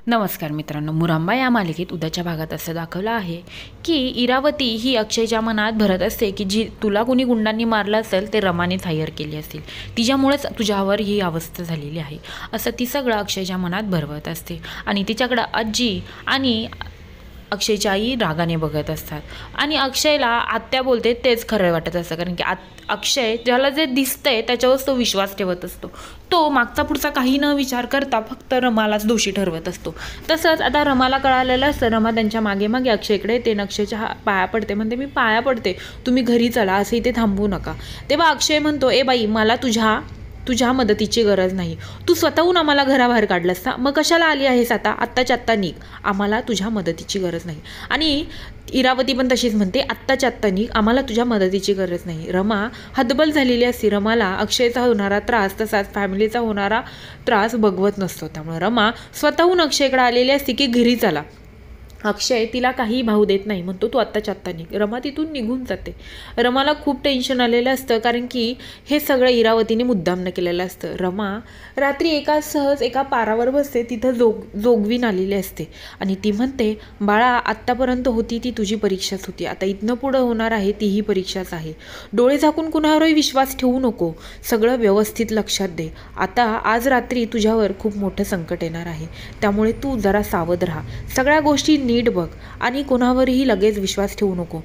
नमस्कार मित्रांनो, मुरांबा या मालिकेत उद्याच्या भागात असं दाखवलं आहे की इरावती ही अक्षयच्या मनात भरत असते की जी तुला कोणी गुंडांनी मारलं असेल ते रमानेच हायर केली असेल, तिच्यामुळेच तुझ्यावर ही अवस्था झालेली आहे असं ती सगळं अक्षयच्या मनात भरवत असते. आणि तिच्याकडं आजी आणि अक्षयची आई रागाने बघत असतात आणि अक्षयला आत्या बोलते तेच खरं वाटत असतं, कारण की अक्षय ज्याला जे दिसतंय त्याच्यावरच तो विश्वास ठेवत असतो. तो मागचा पुढचा काही न विचार करता फक्त रमालाच दोषी ठरवत असतो. तसंच आता रमाला कळालेलं असतं. रमा त्यांच्या मागे मागे अक्षयकडे येते, अक्षयच्या पाया पडते, म्हणते मी पाया पडते, तुम्ही घरी चला, असं इथे थांबू नका. तेव्हा अक्षय म्हणतो, ए बाई, मला तुझ्या मदतीची गरज नाही. तू स्वतःहून आम्हाला घराबाहेर काढलंस ना, मग कशाला आली आहेस आत्ताच्या आत्ता निघ, आम्हाला तुझ्या मदतीची गरज नाही. आणि इरावती पण तशीच म्हणते, आत्ताच्या आत्ता निघ, आम्हाला तुझ्या मदतीची गरज नाही. रमा हतबल झालेली असते. रमाला अक्षयचा होणारा त्रास तसाच फॅमिलीचा होणारा त्रास बघवत नसतो. त्यामुळे रमा स्वतःहून अक्षयकडे आलेली असते की घरी चला. अक्षय तिला काही भाव देत नाही, म्हणतो तू आत्ताच्या आत्ता निघ. रमा तिथून निघून जाते. रमाला खूप टेन्शन आलेलं असतं, कारण की हे सगळं इरावतीने मुद्दामनं केलेलं असतं. रमा रात्री सहज एका पारावर बसते, तिथं जोगवीन आलेली असते आणि ती म्हणते, बाळा, आत्तापर्यंत होती ती तुझी परीक्षाच होती, आता इथनं पुढं होणार आहे तीही परीक्षाच आहे. डोळे झाकून कुणावरही विश्वास ठेवू नको, सगळं व्यवस्थित लक्षात दे. आता आज रात्री तुझ्यावर खूप मोठं संकट येणार आहे, त्यामुळे तू जरा सावध राहा, सगळ्या गोष्टी नीट बघ आणि कोणावरही लगेच विश्वास ठेवू नको.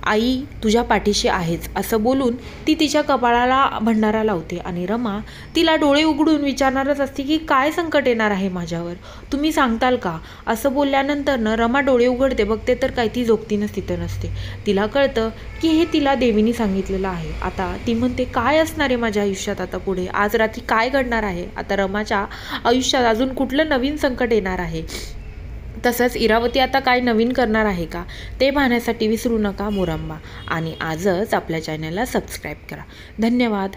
आई तुझ्या पाठीशी आहेच, असं बोलून ती तिच्या कपाळाला भंडारा लावते. आणि रमा तिला डोळे उघडून विचारणारच असते की काय संकट येणार आहे माझ्यावर, तुम्ही सांगताल का. असं बोलल्यानंतर रमा डोळे उघडते, बघते तर काय ती जोगतीनंच तिथं नसते. तिला कळतं की हे तिला देवीने सांगितलेलं आहे. आता ती म्हणते, काय असणार आहे माझ्या आयुष्यात आता पुढे, आज रात्री काय घडणार आहे, आता रमाच्या आयुष्यात अजून कुठलं नवीन संकट येणार आहे, तसंच इरावती आता काय नवीन करणार आहे का, ते पाहण्यासाठी विसरू नका मुरांबा. आणि आजच आपल्या चॅनलला सबस्क्राईब करा. धन्यवाद.